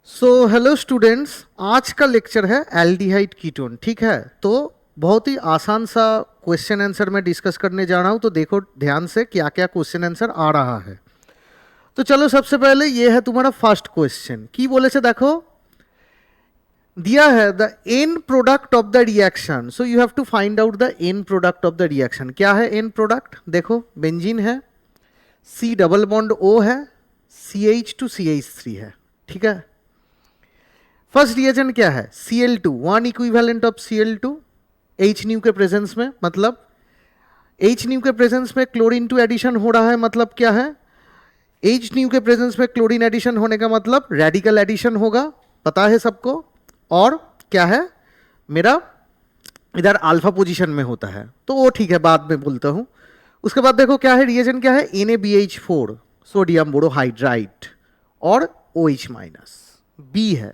So hello students, आज का lecture है एल्डिहाइड कीटोन। ठीक है, तो बहुत ही आसान सा क्वेश्चन आंसर मैं डिस्कस करने जा रहा हूँ। तो देखो ध्यान से क्या क्या क्वेश्चन आंसर आ रहा है। तो चलो सबसे पहले ये है तुम्हारा फर्स्ट क्वेश्चन। की बोले से देखो दिया है the end product of the reaction, so you have to find out the end product of the reaction. क्या है एन प्रोडक्ट? देखो बेंजीन है, सी डबल बॉन्ड ओ है, CH2CH3 है। ठीक है, फर्स्ट रिएजेंट क्या है? Cl2, one equivalent of Cl2 H new के प्रेजेंस में, मतलब H न्यू के प्रेजेंस में क्लोरीन टू एडिशन हो रहा है। मतलब क्या है? H न्यू के प्रेजेंस में क्लोरीन एडिशन होने का मतलब रेडिकल एडिशन होगा, पता है सबको। और क्या है मेरा इधर अल्फा पोजीशन में होता है, तो वो ठीक है, बाद में बोलता हूँ। उसके बाद देखो क्या है रिएजेंट, क्या है? NaBH4 सोडियम बोरोहाइड्राइड और OH माइनस B है।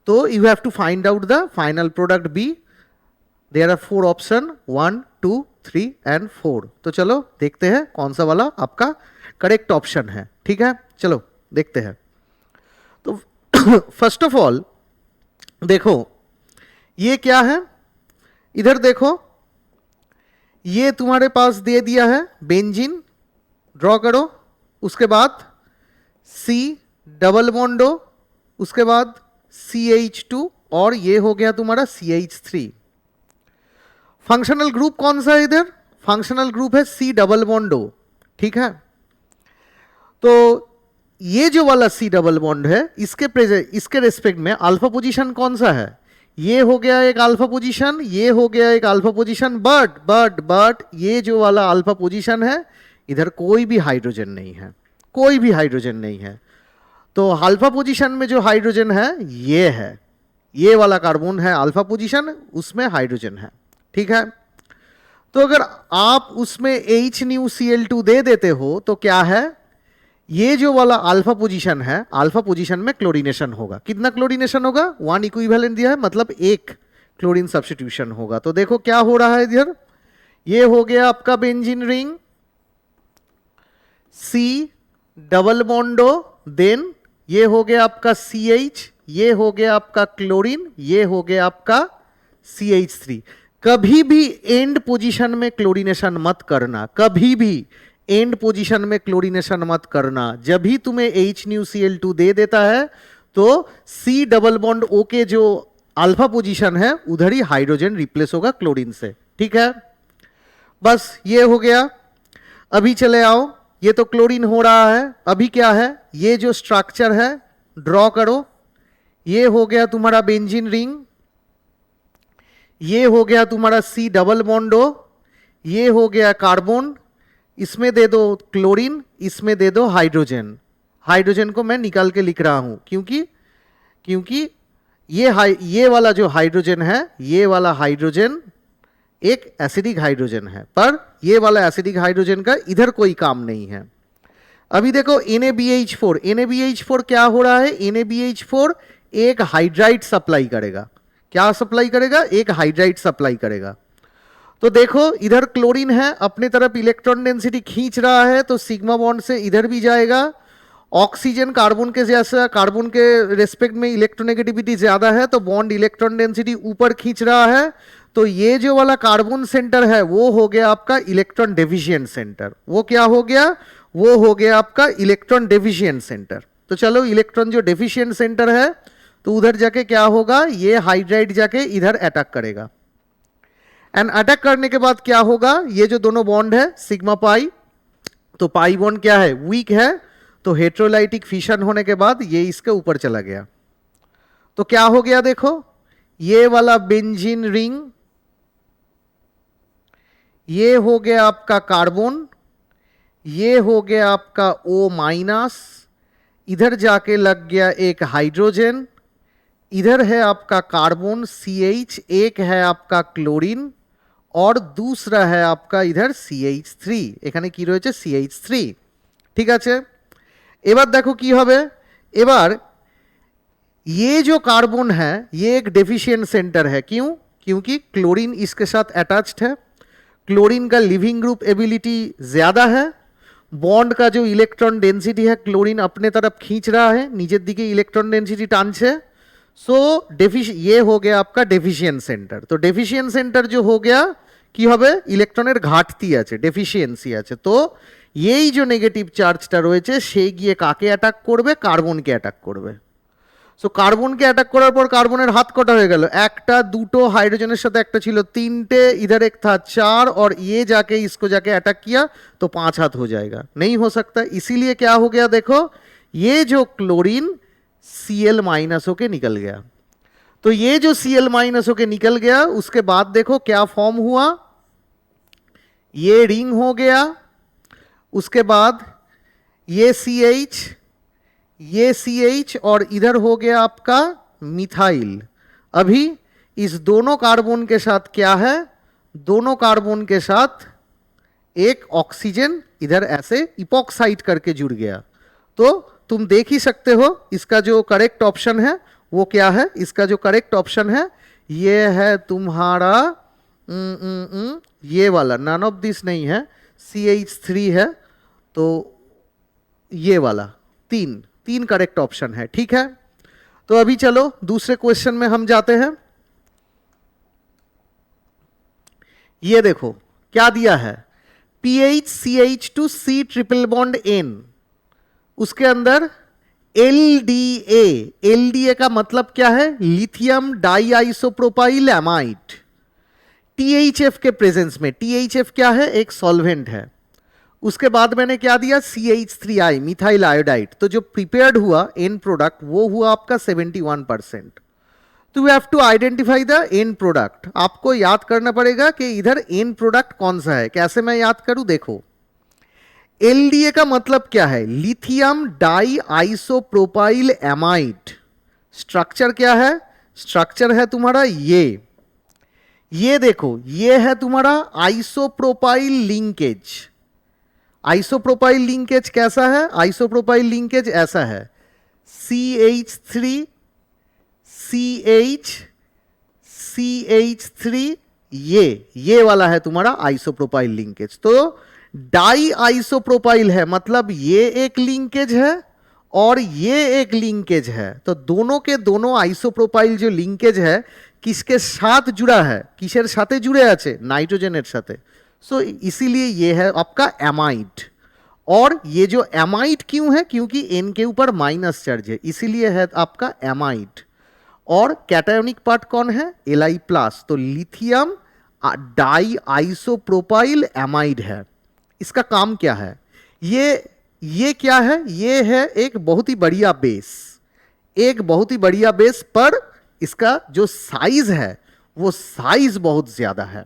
तो you have to find out the final product B। There are 4 option 1, 2, 3 and 4। तो चलो देखते हैं कौन सा वाला आपका करेक्ट ऑप्शन है। ठीक है, चलो देखते हैं। तो फर्स्ट ऑफ ऑल देखो ये क्या है, इधर देखो ये तुम्हारे पास दे दिया है बेंजीन, ड्रॉ करो। उसके बाद C डबल बॉन्ड O, उसके बाद CH2 और ये हो गया तुम्हारा CH3। फंक्शनल ग्रुप कौन सा है इधर? फंक्शनल ग्रुप है C डबल बॉन्ड O। ठीक है, तो ये जो वाला C डबल बॉन्ड है इसके रेस्पेक्ट में अल्फा पोजीशन कौन सा है? ये हो गया एक अल्फा पोजीशन, ये हो गया एक अल्फा पोजीशन, बट ये जो वाला अल्फा पोजीशन है इधर कोई भी हाइड्रोजन नहीं है, कोई भी हाइड्रोजन नहीं है। तो अल्फा पोजीशन में जो हाइड्रोजन है ये है, ये वाला कार्बन है अल्फा पोजीशन, उसमें हाइड्रोजन है। ठीक है, तो अगर आप उसमें H न्यू Cl2 दे देते हो तो क्या है, ये जो वाला अल्फा पोजीशन है, अल्फा पोजीशन में क्लोरीनेशन होगा। कितना क्लोरीनेशन होगा? 1 इक्विवेलेंट दिया है, मतलब एक क्लोरीन सब्स्टिट्यूशन होगा। तो देखो क्या हो रहा है इधर, ये हो गया आपका benzene ring, C double bond O, then ये हो गया आपका CH, ये हो गया आपका क्लोरीन, ये हो गया आपका CH3। कभी भी एंड पोजीशन में क्लोरीनेशन मत करना, कभी भी एंड पोजीशन में क्लोरीनेशन मत करना। जब भी तुम्हें H न्यू Cl2 दे देता है तो C डबल बॉन्ड O के जो अल्फा पोजीशन है उधर ही हाइड्रोजन रिप्लेस होगा क्लोरीन से। ठीक है, बस ये हो गया। अभी चले आओ, ये तो क्लोरीन हो रहा है। अभी क्या है, ये जो स्ट्रक्चर है ड्रॉ करो। ये हो गया तुम्हारा बेंजीन रिंग, ये हो गया तुम्हारा C डबल बॉन्ड O, ये हो गया कार्बन, इसमें दे दो क्लोरीन, इसमें दे दो हाइड्रोजन। हाइड्रोजन को मैं निकाल के लिख रहा हूं क्योंकि ये वाला जो हाइड्रोजन है, ये वाला हाइड्रोजन एक एसिडिक हाइड्रोजन है, पर ये वाला एसिडिक हाइड्रोजन का इधर कोई काम नहीं है। अभी देखो NaBH4, NaBH4 क्या हो रहा है? NaBH4 एक हाइड्राइड सप्लाई करेगा। क्या सप्लाई करेगा? एक हाइड्राइड सप्लाई करेगा। तो देखो इधर क्लोरीन है, अपने तरफ इलेक्ट्रॉन डेंसिटी खींच रहा है, तो सिग्मा बॉन्ड से इधर भी जाएगा। ऑक्सीजन कार्बन के जैसा, कार्बन के रेस्पेक्ट में इलेक्ट्रोनेगेटिविटी ज्यादा है, तो बॉन्ड इलेक्ट्रॉन डेंसिटी ऊपर खींच रहा है। तो ये जो वाला कार्बन सेंटर है वो हो गया आपका इलेक्ट्रॉन डेफिशिएंट सेंटर। वो क्या हो गया? वो हो गया आपका इलेक्ट्रॉन डेफिशिएंट सेंटर। तो चलो इलेक्ट्रॉन जो डेफिशिएंट सेंटर है तो उधर जाके क्या होगा, ये हाइड्राइड जाके इधर अटैक करेगा। एंड अटैक करने के बाद क्या होगा, ये जो दोनों बॉन्ड है सिग्मा पाई, तो पाई बॉन्ड क्या है? वीक है, तो हेट्रोलाइटिक फिशन होने के बाद ये इसके ऊपर चला गया। तो क्या हो गया देखो, ये वाला बेंजीन रिंग, ये हो गया आपका कार्बन, ये हो गया आपका O माइनस, इधर जाके लग गया एक हाइड्रोजन, इधर है आपका कार्बन CH, एक है आपका क्लोरीन और दूसरा है आपका इधर CH3। এখানে কি রয়েছে? CH3। ঠিক আছে, এবার দেখো কি হবে। এবার ये जो कार्बन है ये एक डेफिशिएंट सेंटर है। क्यों? क्योंकि क्लोरीन इसके साथ अटैच्ड है, क्लोरीन का लिविंग ग्रुप एबिलिटी ज्यादा है, बॉन्ड का जो इलेक्ट्रॉन डेंसिटी है क्लोरीन अपने तरफ खींच रहा है, नीचे दिखे इलेक्ट्रॉन डेंसिटी टानছে। सो ये हो गया आपका डेफिशिएंट सेंटर। तो डेफिशिएंट सेंटर जो हो गया কি হবে, ইলেকট্রনের ঘাটতি আছে, ডেফিসিয়েন্সি আছে। তো এই যে নেগেটিভ চার্জটা রয়েছে সেই গিয়ে কাকে অ্যাটাক করবে, কার্বনকে অ্যাটাক করবে। সো কার্বনকে অ্যাটাক করার পর কার্বনের হাত কটা হয়ে গেল, একটা দুটো, হাइड्रोजन সাথে একটা ছিল তিনটে, इधर एक था चार, और ये जाके इसको जाके अटैक किया तो 5 हाथ हो जाएगा, नहीं हो सकता। इसीलिए क्या हो गया, देखो ये जो क्लोरीन Cl माइनस होके निकल गया। तो ये जो Cl माइनस होके निकल गया, उसके बाद देखो क्या फॉर्म हुआ, ये रिंग हो गया, उसके बाद ये CH, ये CH, और इधर हो गया आपका मिथाइल। अभी इस दोनों कार्बन के साथ क्या है, दोनों कार्बन के साथ एक ऑक्सीजन इधर ऐसे इपॉक्साइड करके जुड़ गया। तो तुम देख ही सकते हो इसका जो करेक्ट ऑप्शन है वो क्या है। इसका जो करेक्ट ऑप्शन है ये है तुम्हारा ये वाला, नन ऑफ दिस नहीं है, CH3 है, तो ये वाला तीन करेक्ट ऑप्शन है, ठीक है। तो अभी चलो दूसरे क्वेश्चन में हम जाते हैं। ये देखो क्या दिया है, PHCH2C ट्रिपल बॉन्ड N, उसके अंदर LDA, LDA का मतलब क्या है, lithium di isopropyl amide. THF के प्रेजेंस में, THF क्या है, एक सॉल्वेंट है। उसके बाद मैंने क्या दिया, CH3I मिथाइल आयोडाइड। तो जो प्रिपेयर्ड हुआ एंड प्रोडक्ट वो हुआ आपका 71%। तो we have to identify the end product. आपको याद करना पड़ेगा कि इधर एंड प्रोडक्ट कौन सा है। कैसे मैं याद करूं, देखो LDA का मतलब क्या है, lithium di isopropyl amide. Structure क्या है, स्ट्रक्चर है तुम्हारा ये देखो, ये है तुम्हारा आइसोप्रोपाइल लिंकेज। आइसोप्रोपाइल लिंकेज कैसा है, आइसोप्रोपाइल लिंकेज ऐसा है, CH3 CH CH3, ये वाला है तुम्हारा आइसोप्रोपाइल लिंकेज। तो डाई आइसोप्रोपाइल है, मतलब ये एक लिंकेज है और ये एक लिंकेज है। तो दोनों के दोनों आइसोप्रोपाइल जो लिंकेज है किसके साथ जुड़ा है, किसের সাথে जुड़े আছে, नाइट्रोजन साथे। सो इसीलिए ये है आपका एमाइड। और ये जो एमाइड क्यों है, क्योंकि N के ऊपर माइनस चार्ज है, इसीलिए है आपका एमाइड। और कैटायोनिक पार्ट कौन है, Li+। तो लिथियम डाई आइसोप्रोपाइल एमाइड है। इसका काम क्या है, ये क्या है, ये है एक बहुत ही बढ़िया बेस, एक बहुत ही बढ़िया बेस, पर इसका जो साइज है वो साइज बहुत ज्यादा है।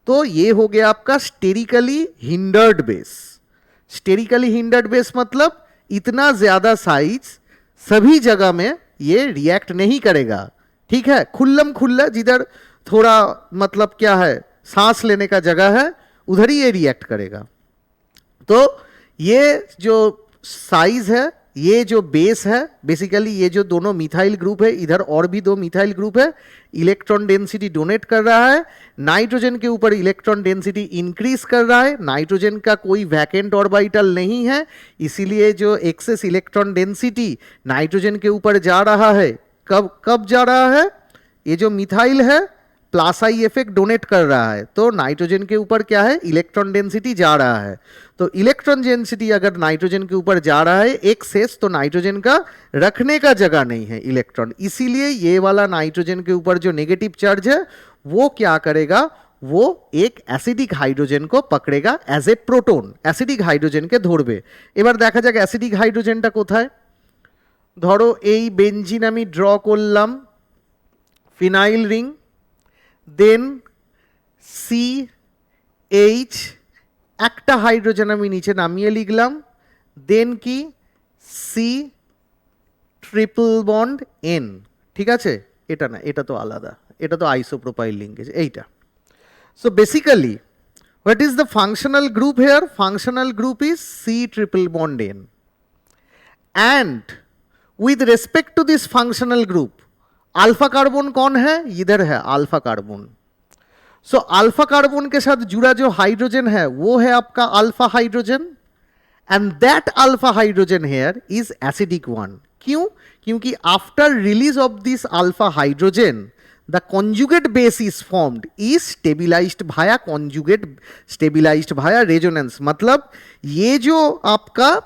तो ये हो गया आपका sterically hindered base. Sterically hindered base मतलब इतना ज्यादा साइज सभी जगह में ये रिएक्ट नहीं करेगा, ठीक है। खुल्लम खुल्ला जिधर थोड़ा मतलब क्या है सांस लेने का जगह है उधर ही ये रिएक्ट करेगा। तो ये जो साइज है, ये जो बेस है, बेसिकली ये जो दोनों मिथाइल ग्रुप है, इधर और भी दो मिथाइल ग्रुप है, इलेक्ट्रॉन डेंसिटी डोनेट कर रहा है, नाइट्रोजन के ऊपर इलेक्ट्रॉन डेंसिटी इंक्रीज कर रहा है। नाइट्रोजन का कोई वैकेंट ऑर्बिटल नहीं है, इसीलिए जो एक्सेस इलेक्ट्रॉन डेंसिटी नाइट्रोजन के ऊपर जा रहा है, कब जा रहा है, ये जो मिथाइल है प्लस आई इफेक्ट डोनेट कर रहा है, तो नाइट्रोजन के ऊपर क्या है, इलेक्ट्रॉन डेंसिटी जा रहा है। तो इलेक्ट्रॉन डेंसिटी अगर नाइट्रोजन के ऊपर जा रहा है एक्सेस, तो नाइट्रोजन का रखने का जगह नहीं है इलेक्ट्रॉन, इसीलिए ये वाला नाइट्रोजन के ऊपर जो नेगेटिव चार्ज है वो क्या करेगा, वो एक অ্যাসিডিক হাইড্রোজেন को पकड़ेगा एज ए प्रोटोन, অ্যাসিডিক হাইড্রোজেনকে ধরবে। এবার দেখা যাক অ্যাসিডিক হাইড্রোজেনটা কোথায়। ধরো এই বেনজিন আমি ড্র করলাম, ফিনাইল রিং, দেন CH একটা হাইড্রোজেন আমি নিচে নামিয়ে লিখলাম, দেন কি C ট্রিপল বন্ড N, ঠিক আছে। এটা না, এটা তো আলাদা, এটা তো আইসোপ্রোপাইল লিঙ্কেজ এইটা। So basically what is the functional group here, functional group is C triple bond N। And with respect to this functional group alpha carbon कौन है, इधर है alpha carbon. So alpha carbon के साथ जुड़ा जो hydrogen है वो है आपका alpha hydrogen, and that alpha hydrogen here is acidic one. क्यों? क्योंकि after release of this alpha hydrogen the conjugate base is formed is stabilised Bhaya conjugate stabilised Bhaya resonance. मतलब ये जो आपका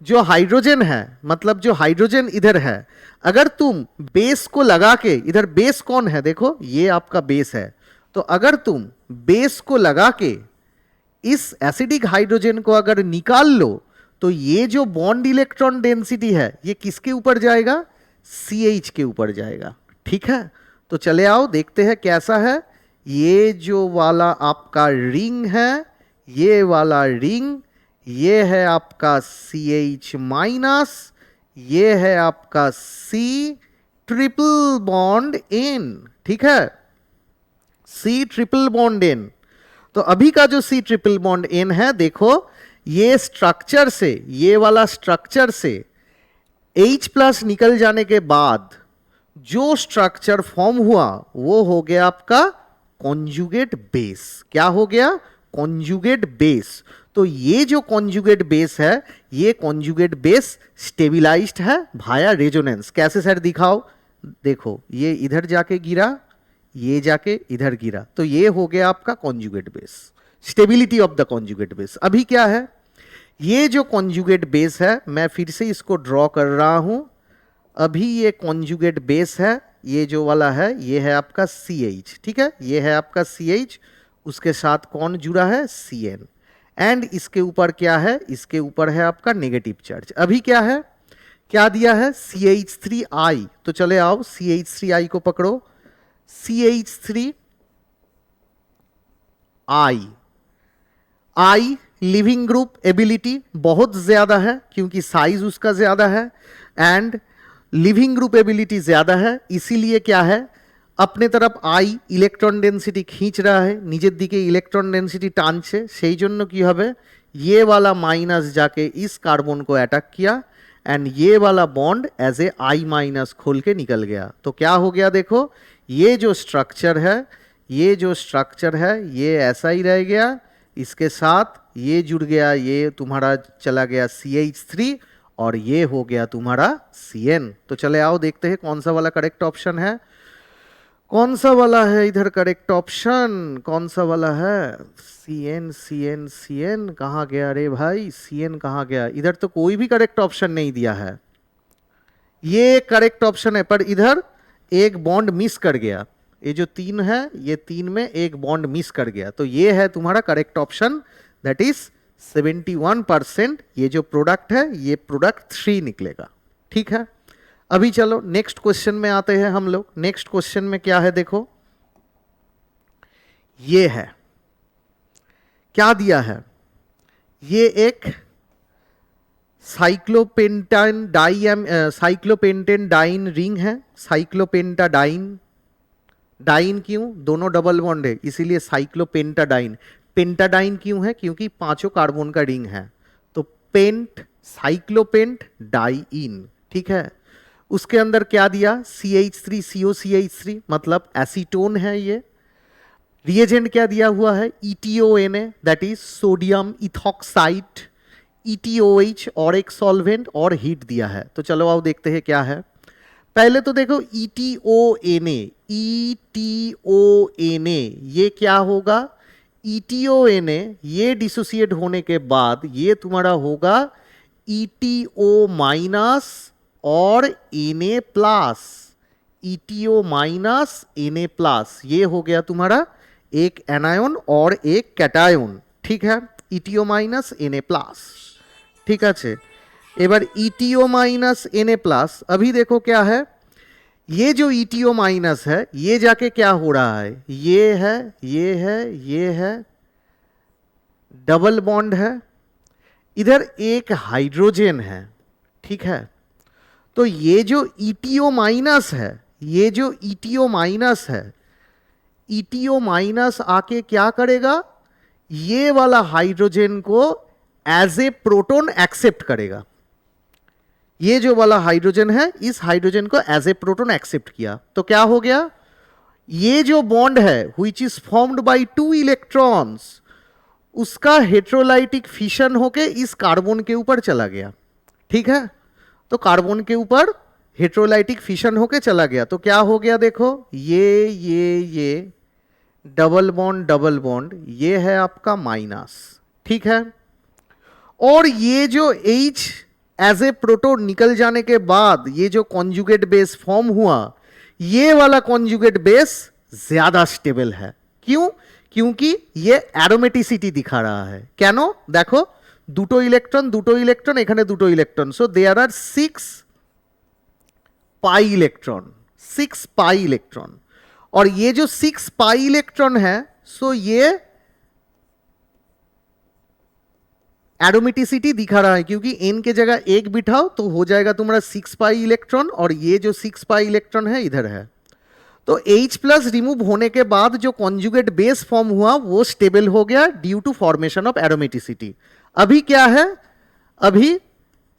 जो हाइड्रोजन है, मतलब जो हाइड्रोजन इधर है, अगर तुम बेस को लगा के, इधर बेस कौन है देखो, ये आपका बेस है, तो अगर तुम बेस को लगा के इस एसिडिक हाइड्रोजन को अगर निकाल लो तो ये जो बॉन्ड इलेक्ट्रॉन डेंसिटी है ये किसके ऊपर जाएगा? CH के ऊपर जाएगा। ठीक है, तो चले आओ देखते हैं कैसा है। ये जो वाला आपका रिंग है, ये वाला रिंग, ये है आपका CH माइनस, ये है आपका C ट्रिपल बॉन्ड N। ठीक है, C ट्रिपल बॉन्ड N। तो अभी का जो C ट्रिपल बॉन्ड N है, देखो ये स्ट्रक्चर से, ये वाला स्ट्रक्चर से H प्लस निकल जाने के बाद जो स्ट्रक्चर फॉर्म हुआ वो हो गया आपका कॉन्जुगेट बेस। क्या हो गया? Conjugate base. तो ये जो कॉन्जुगेट बेस है, ये कॉन्जुगेट बेस स्टेबिलाइज्ड है भाया रेजोनेंस। कैसे सर दिखाओ? देखो ये इधर जाके गिरा, ये जाके इधर गिरा, तो ये हो गया आपका conjugate base, stability of the conjugate base. अभी क्या है, ये जो कॉन्जुगेट बेस है, मैं फिर से इसको ड्रॉ कर रहा हूं। अभी ये कॉन्जुगेट बेस है, ये जो वाला है ये है आपका CH। ठीक है, ये है आपका CH, उसके साथ कौन जुड़ा है? CN। एंड इसके ऊपर क्या है? इसके ऊपर है आपका नेगेटिव चार्ज। अभी क्या है, क्या दिया है? CH3I। तो चले आओ CH3I को पकड़ो। CH3I, I leaving group ability बहुत ज्यादा है क्योंकि साइज उसका ज्यादा है एंड लिविंग ग्रुप एबिलिटी ज्यादा है, इसीलिए क्या है, अपने तरफ I ইলেকট্রন ডেনসিটি खींच रहा है, निजेर दिके ইলেকট্রন ডেনসিটি টানছে, সেই জন্য কি হবে, ये वाला माइनस जाके इस कार्बन को अटैक किया एंड ये वाला bond as a I minus खोल के निकल गया। तो क्या हो गया देखो, ये जो स्ट्रक्चर है, ये जो स्ट्रक्चर है ये ऐसा ही रह गया, इसके साथ ये जुड़ गया, ये तुम्हारा चला गया CH3 और ये हो गया तुम्हारा CN। तो चले आओ देखते हैं कौन सा वाला करेक्ट ऑप्शन है, कौन सा वाला है इधर करेक्ट ऑप्शन, कौन सा वाला है? CN CN CN कहाँ गया रे भाई, CN कहाँ गया? इधर तो कोई भी करेक्ट ऑप्शन नहीं दिया है, ये करेक्ट ऑप्शन है पर इधर एक बॉन्ड मिस कर गया, ये जो 3 है ये 3 में एक बॉन्ड मिस कर गया, तो ये है तुम्हारा करेक्ट ऑप्शन, दैट इज 71%। ये जो प्रोडक्ट है ये प्रोडक्ट 3 निकलेगा। ठीक है, अभी चलो नेक्स्ट क्वेश्चन में आते हैं हम लोग। नेक्स्ट क्वेश्चन में क्या है देखो, ये है, क्या दिया है, ये एक साइक्लोपेंटेन डाइन रिंग है, साइक्लोपेंटाडाइन। डाइन क्यों? दोनों डबल बॉन्ड है इसीलिए साइक्लोपेंटाडाइन। पेंटाडाइन क्यों है? क्योंकि 5 कार्बन का रिंग है, तो पेंट, साइक्लोपेंट, डाइइन। ठीक है, उसके अंदर क्या दिया? CH3COCH3 मतलब एसीटोन है ये। रिएजेंट क्या दिया हुआ है? ETONA that is sodium ethoxide, ETOH और एक सॉल्वेंट और हीट दिया है। तो चलो आओ देखते हैं क्या है। पहले तो देखो ETONA, ETONA ये क्या होगा? ETONA ये डिसोसिएट होने के बाद ये तुम्हारा होगा ETO माइनस और Na plus, ETO minus Na plus, ये हो गया तुम्हारा एक एनायन और एक कैटायन। ठीक है, ETO माइनस Na प्लस। ठीक है, एबार ETO माइनस Na प्लस, अभी देखो क्या है, ये जो ETO माइनस है ये जाके क्या हो रहा है, ये है, ये है, ये है, डबल बॉन्ड है, इधर एक हाइड्रोजन है। ठीक है, तो ये जो ETO माइनस है, ये जो ETO माइनस है, ETO माइनस आके क्या करेगा, ये वाला हाइड्रोजन को एज ए प्रोटॉन एक्सेप्ट करेगा। ये जो वाला हाइड्रोजन है इस हाइड्रोजन को एज ए प्रोटॉन एक्सेप्ट किया, तो क्या हो गया, ये जो बॉन्ड है which is formed by 2 electrons, उसका हेट्रोलाइटिक फिशन होके इस कार्बन के ऊपर चला गया, ठीक है। तो कार्बन के ऊपर हेट्रोलाइटिक फिशन होके चला गया, तो क्या हो गया देखो, ये डबल बॉन्ड, ये है आपका माइनस, ठीक है। और ये जो H एज ए प्रोटोन निकल जाने के बाद ये जो कॉन्जुगेट बेस फॉर्म हुआ, ये वाला कॉन्जुगेट बेस ज्यादा स्टेबल है। क्यों? क्योंकि ये एरोमेटिसिटी दिखा रहा है। কেন? देखो দুটো ইলেকট্রন এখানে দুটো electron, so there are 6 pi electron. और ये जो 6 पाई इलेक्ट्रॉन है, सो ये एरोमेटिसिटी दिखा रहा है, क्योंकि n के जगह एक बिठाओ तो हो जाएगा तुम्हारा 6 पाई इलेक्ट्रॉन, और ये जो 6 पाई इलेक्ट्रॉन है इधर है। तो H प्लस रिमूव होने के बाद जो कॉन्जुगेट बेस फॉर्म हुआ वो स्टेबल हो गया due to formation of aromaticity. अभी क्या है, अभी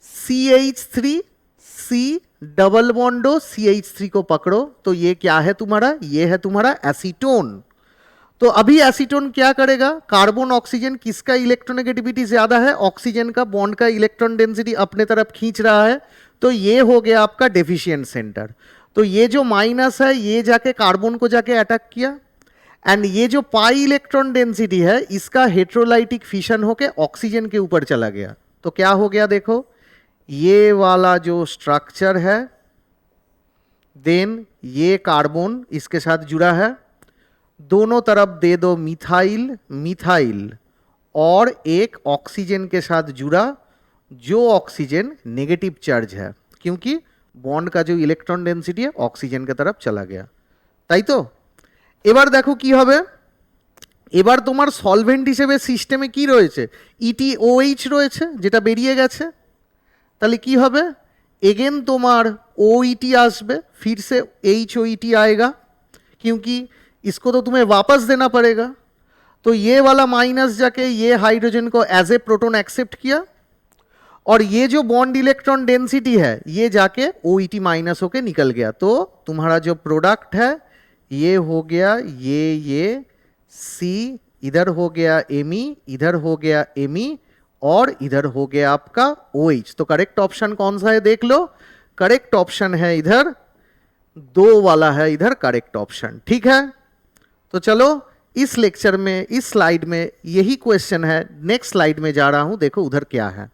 CH3 C डबल बॉन्डो CH3 को पकड़ो, तो ये क्या है तुम्हारा, ये है तुम्हारा एसीटोन। तो अभी एसीटोन क्या करेगा, कार्बन ऑक्सीजन किसका इलेक्ट्रोनेगेटिविटी ज्यादा है, ऑक्सीजन का, बॉन्ड का इलेक्ट्रॉन डेंसिटी अपने तरफ खींच रहा है, तो ये हो गया आपका डेफिशिएंट सेंटर। तो ये जो माइनस है ये जाके कार्बन को जाके अटैक किया, एंड ये जो पाई इलेक्ट्रॉन डेंसिटी है इसका हेट्रोलाइटिक फिशन होके ऑक्सीजन के ऊपर चला गया। तो क्या हो गया देखो, ये वाला जो स्ट्रक्चर है, देन ये कार्बन इसके साथ जुड़ा है, दोनों तरफ दे दो मिथाइल और एक ऑक्सीजन के साथ जुड़ा, जो ऑक्सीजन नेगेटिव चार्ज है, क्योंकि बॉन्ड का जो इलेक्ट्रॉन डेंसिटी है ऑक्सीजन की तरफ चला गया, তাই তো। এবার দেখো কি হবে, এবার তোমার সলভেন্ট হিসেবে সিস্টেমে কি রয়েছে, ETOH রয়েছে, যেটা বেরিয়ে গেছে। তাহলে কি হবে, এগেন তোমার OET आसबे, फिर से HOET आएगा, क्योंकि इसको तो तुम्हें वापस देना पड़ेगा। तो ये वाला माइनस जाके ये हाइड्रोजन को एज ए प्रोटॉन एक्सेप्ट किया, और ये जो बॉन्ड इलेक्ट्रॉन डेंसिटी है ये जाके OET माइनस होके निकल गया। तो तुम्हारा जो प्रोडक्ट है ये हो गया ये C, इधर हो गया Me, इधर हो गया Me, और इधर हो गया आपका OH। तो करेक्ट ऑप्शन कौन सा है देख लो, करेक्ट ऑप्शन है इधर 2 वाला है इधर करेक्ट ऑप्शन, ठीक है। तो चलो इस लेक्चर में, इस स्लाइड में यही क्वेश्चन है, नेक्स्ट स्लाइड में जा रहा हूं, देखो उधर क्या है।